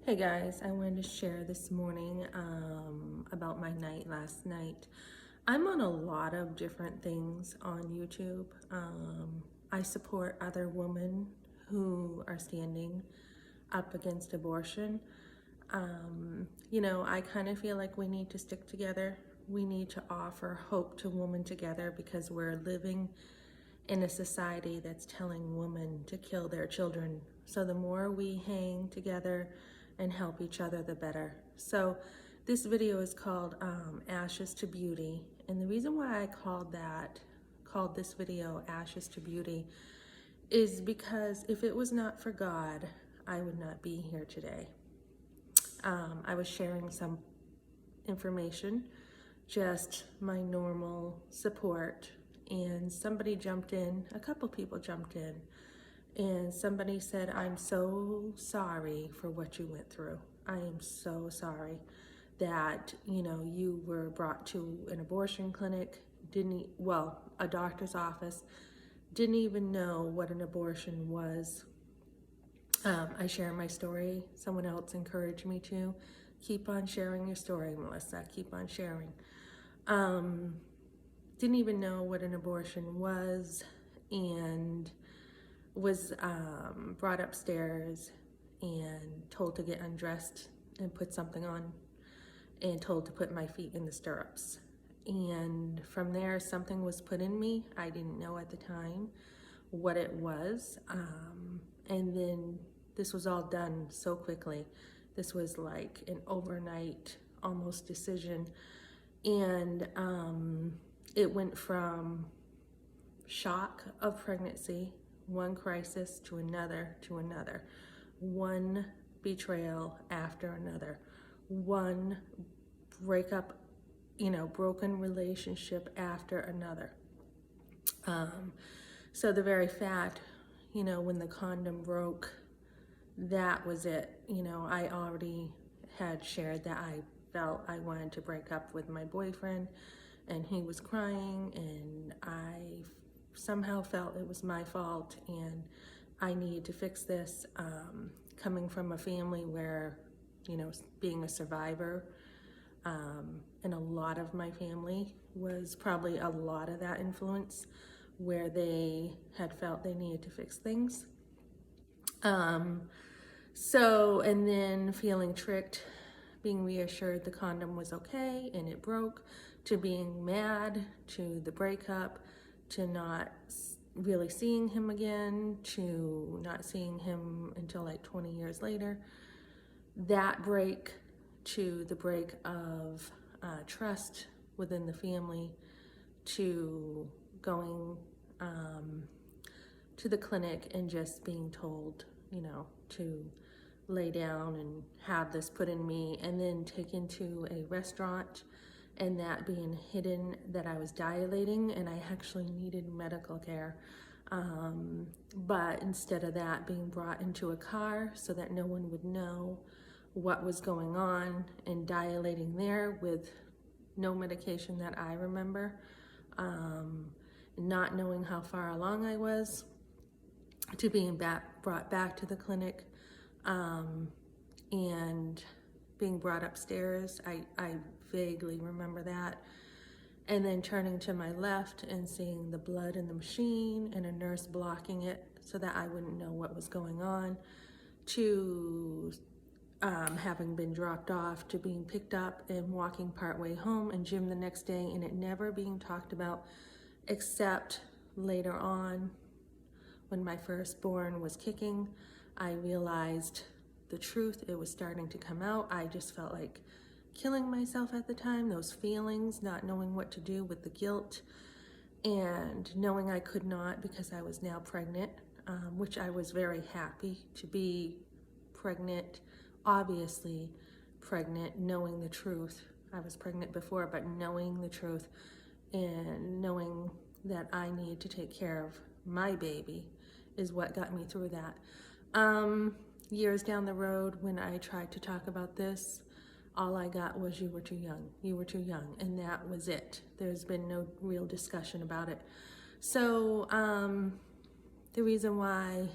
Hey guys, I wanted to share this morning about my night last night. I'm on a lot of different things on YouTube. I support other women who are standing up against abortion. I kind of feel like we need to stick together. We need to offer hope to women together because we're living in a society that's telling women to kill their children. So the more we hang together and help each other, the better. So this video is called Ashes to Beauty. And the reason why I called this video Ashes to Beauty is because if it was not for God, I would not be here today. I was sharing some information, just my normal support, and somebody jumped in, a couple people jumped in, and somebody said, "I'm so sorry for what you went through. I am so sorry that, you were brought to an abortion clinic, a doctor's office, didn't even know what an abortion was." I share my story. Someone else encouraged me to. Keep on sharing your story, Melissa. Keep on sharing. Didn't even know what an abortion was and was brought upstairs and told to get undressed and put something on and told to put my feet in the stirrups. And from there, something was put in me. I didn't know at the time what it was. And then this was all done so quickly. This was like an overnight almost decision. And it went from shock of pregnancy, one crisis to another, one betrayal after another, one breakup, broken relationship after another. So the very fact, when the condom broke, that was it. I already had shared that I felt I wanted to break up with my boyfriend, and he was crying, and I somehow felt it was my fault and I needed to fix this. Coming from a family where, being a survivor, and a lot of my family was probably a lot of that influence where they had felt they needed to fix things. And then feeling tricked, being reassured the condom was okay and it broke, to being mad, to the breakup, to not really seeing him again, to not seeing him until like 20 years later. That break, to the break of trust within the family, to going to the clinic and just being told, to lay down and have this put in me, and then taken to a restaurant and that being hidden that I was dilating and I actually needed medical care. But instead of that, being brought into a car so that no one would know what was going on, and dilating there with no medication that I remember, not knowing how far along I was, to being brought back to the clinic, and being brought upstairs. I vaguely remember that. And then turning to my left and seeing the blood in the machine and a nurse blocking it so that I wouldn't know what was going on, to having been dropped off, to being picked up and walking partway home and gym the next day, and it never being talked about except later on when my firstborn was kicking. I realized the truth. It was starting to come out. I just felt like killing myself at the time, those feelings, not knowing what to do with the guilt, and knowing I could not because I was now pregnant, which I was very happy to be pregnant, obviously pregnant, knowing the truth. I was pregnant before, but knowing the truth and knowing that I needed to take care of my baby is what got me through that. Years down the road, when I tried to talk about this, all I got was, "You were too young, you were too young," and that was it. There's been no real discussion about it. So the reason why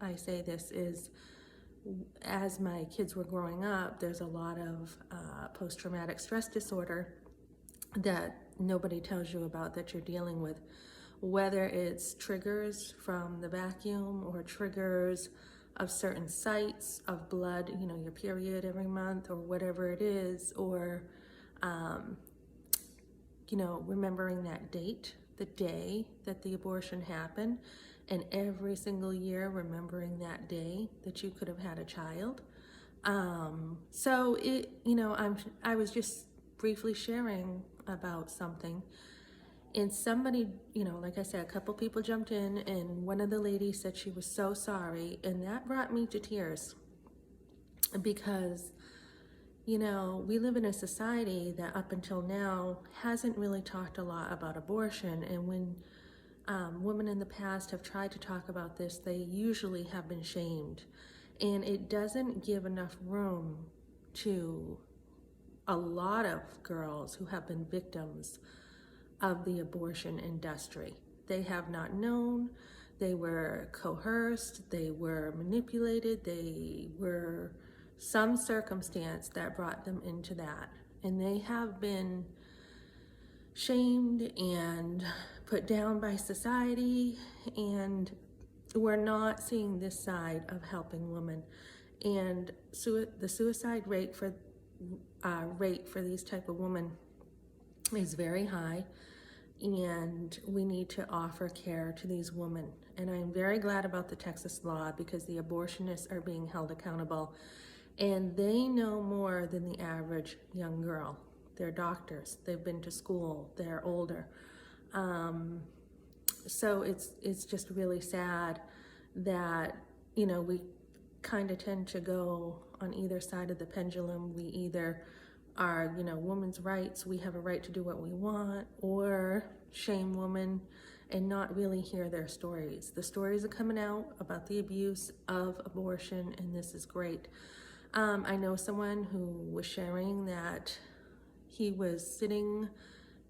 I say this is as my kids were growing up, there's a lot of post-traumatic stress disorder that nobody tells you about that you're dealing with, whether it's triggers from the vacuum or triggers of certain sites of blood, you know, your period every month or whatever it is, or you know, remembering that date, the day that the abortion happened, and every single year remembering that day that you could have had a child. So it, you know, I was just briefly sharing about something, and somebody, you know, like I said, a couple people jumped in, and one of the ladies said she was so sorry, and that brought me to tears because, you know, we live in a society that up until now hasn't really talked a lot about abortion. And when women in the past have tried to talk about this, they usually have been shamed. And it doesn't give enough room to a lot of girls who have been victims of the abortion industry. They have not known, they were coerced, they were manipulated, they were some circumstance that brought them into that. And they have been shamed and put down by society, and we're not seeing this side of helping women. And the suicide rate for these type of women is very high, and we need to offer care to these women. And I'm very glad about the Texas law because the abortionists are being held accountable, and they know more than the average young girl. They're doctors, they've been to school, they're older. So it's just really sad that, you know, we kind of tend to go on either side of the pendulum. We either are, you know, women's rights, we have a right to do what we want, or shame women and not really hear their stories. The stories are coming out about the abuse of abortion, and this is great. I know someone who was sharing that he was sitting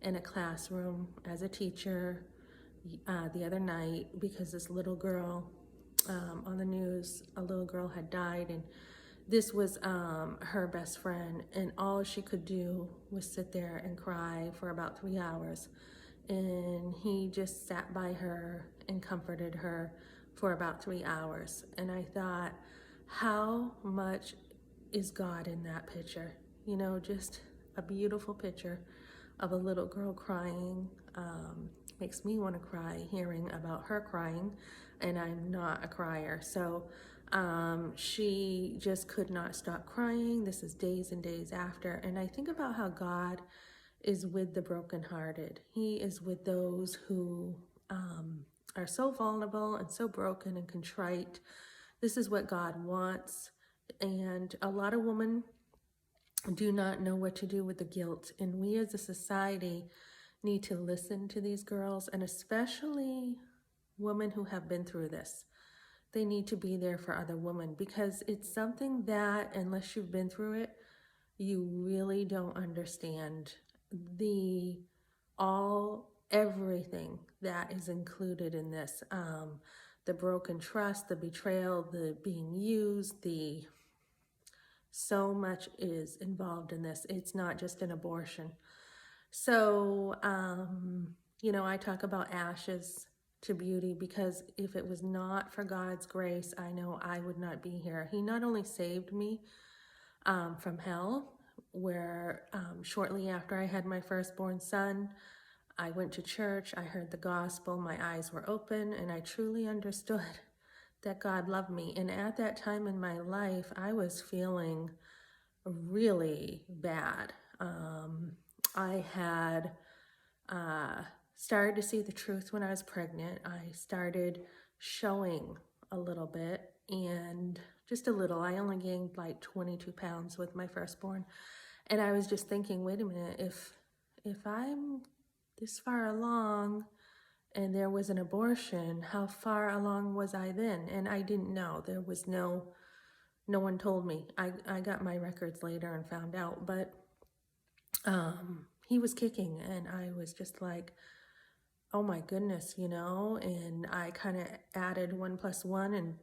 in a classroom as a teacher the other night because this little girl, on the news, a little girl had died, and this was her best friend, and all she could do was sit there and cry for about 3 hours. And he just sat by her and comforted her for about 3 hours. And I thought, how much is God in that picture? You know, just a beautiful picture of a little girl crying. Makes me want to cry hearing about her crying, and I'm not a crier. So she just could not stop crying. This is days and days after. And I think about how God is with the brokenhearted. He is with those who are so vulnerable and so broken and contrite. This is what God wants. And a lot of women do not know what to do with the guilt. And we as a society need to listen to these girls, and especially women who have been through this. They need to be there for other women, because it's something that, unless you've been through it, you really don't understand everything that is included in this. The broken trust, the betrayal, the being used, so much is involved in this. It's not just an abortion. So, you know, I talk about ashes to beauty, because if it was not for God's grace, I know I would not be here. He not only saved me from hell, where shortly after I had my firstborn son, I went to church, I heard the gospel, my eyes were open, and I truly understood that God loved me. And at that time in my life, I was feeling really bad. I had started to see the truth when I was pregnant. I started showing a little bit, and just a little. I only gained like 22 pounds with my firstborn. And I was just thinking, wait a minute, if I'm this far along and there was an abortion, how far along was I then? And I didn't know. There was no one told me. I got my records later and found out, but he was kicking, and I was just like, oh my goodness, you know. And I kind of added 1 + 1 and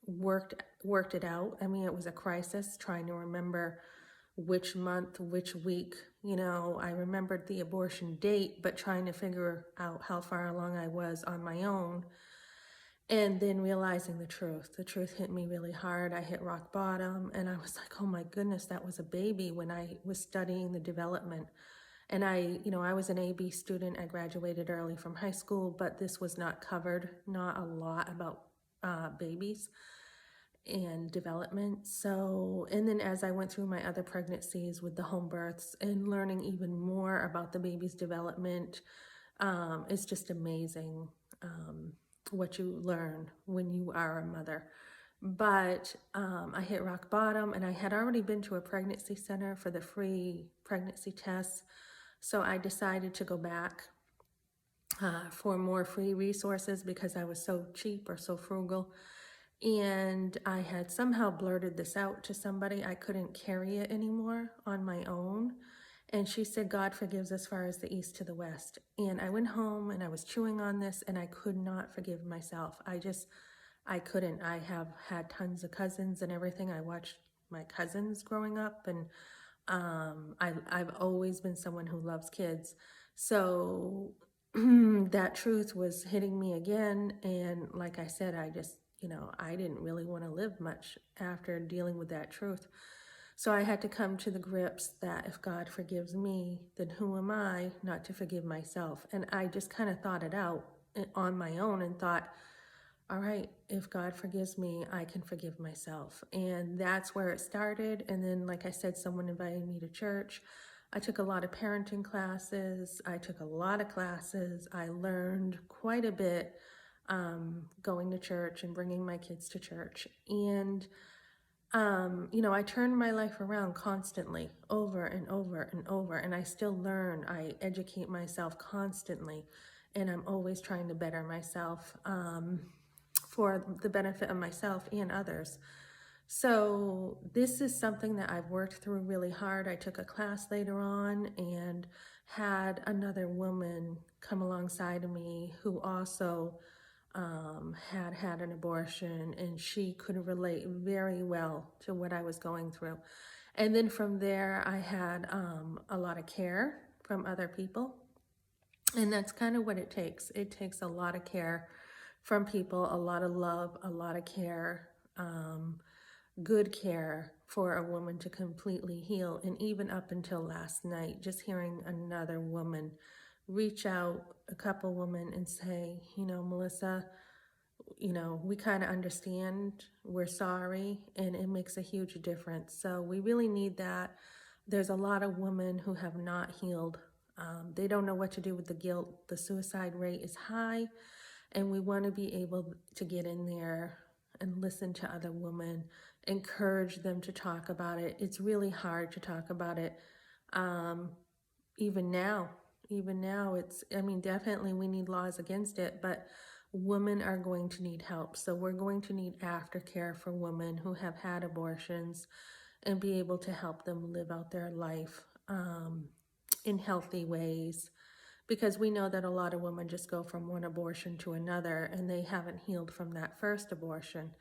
worked worked it out. I mean, it was a crisis trying to remember which month, which week. You know, I remembered the abortion date, but trying to figure out how far along I was on my own. And then realizing the truth. The truth hit me really hard. I hit rock bottom, and I was like, oh my goodness, that was a baby when I was studying the development. And I was an AB student. I graduated early from high school, but this was not covered, not a lot about babies and development. So, and then as I went through my other pregnancies with the home births and learning even more about the baby's development, it's just amazing what you learn when you are a mother. But I hit rock bottom, and I had already been to a pregnancy center for the free pregnancy tests. So I decided to go back for more free resources because I was so cheap or so frugal. And I had somehow blurted this out to somebody. I couldn't carry it anymore on my own. And she said, God forgives as far as the east to the west. And I went home and I was chewing on this, and I could not forgive myself. I couldn't. I have had tons of cousins and everything. I watched my cousins growing up, and I've always been someone who loves kids. So that truth was hitting me again. And like I said, I didn't really want to live much after dealing with that truth. So I had to come to the grips that if God forgives me, then who am I not to forgive myself? And I just kind of thought it out on my own and thought, all right, if God forgives me, I can forgive myself. And that's where it started. And then, like I said, someone invited me to church. I took a lot of parenting classes. I took a lot of classes. I learned quite a bit going to church and bringing my kids to church. And I turn my life around constantly, over and over and over, and I still learn. I educate myself constantly, and I'm always trying to better myself for the benefit of myself and others. So this is something that I've worked through really hard. I took a class later on and had another woman come alongside of me who also had an abortion, and she could relate very well to what I was going through. And then from there, I had a lot of care from other people. And that's kind of what it takes. It takes a lot of care from people, a lot of love, a lot of care, good care for a woman to completely heal. And even up until last night, just hearing another woman reach out, a couple women, and say, Melissa, we kind of understand, we're sorry, and it makes a huge difference. So we really need that. There's a lot of women who have not healed. They don't know what to do with the guilt. The suicide rate is high, and we want to be able to get in there and listen to other women, encourage them to talk about it. It's really hard to talk about it. Even now, definitely we need laws against it, but women are going to need help. So we're going to need aftercare for women who have had abortions and be able to help them live out their life in healthy ways. Because we know that a lot of women just go from one abortion to another, and they haven't healed from that first abortion.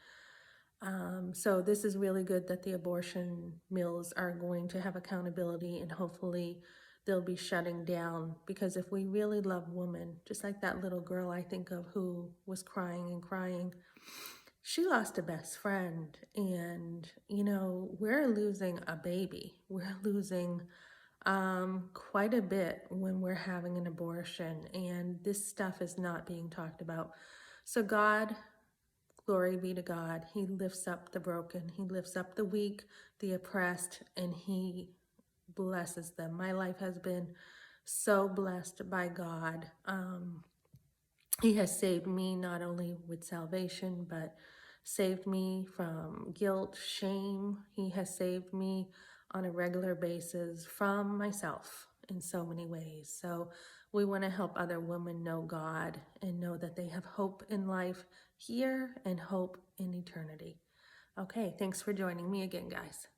So this is really good that the abortion mills are going to have accountability, and hopefully they'll be shutting down. Because if we really love women, just like that little girl I think of who was crying and crying, she lost a best friend. And, we're losing a baby. We're losing quite a bit when we're having an abortion, and this stuff is not being talked about. So God, glory be to God, He lifts up the broken, He lifts up the weak, the oppressed, and He blesses them. My life has been so blessed by God. He has saved me not only with salvation, but saved me from guilt, shame. He has saved me on a regular basis from myself in so many ways. So we want to help other women know God and know that they have hope in life here and hope in eternity. Okay, thanks for joining me again, guys.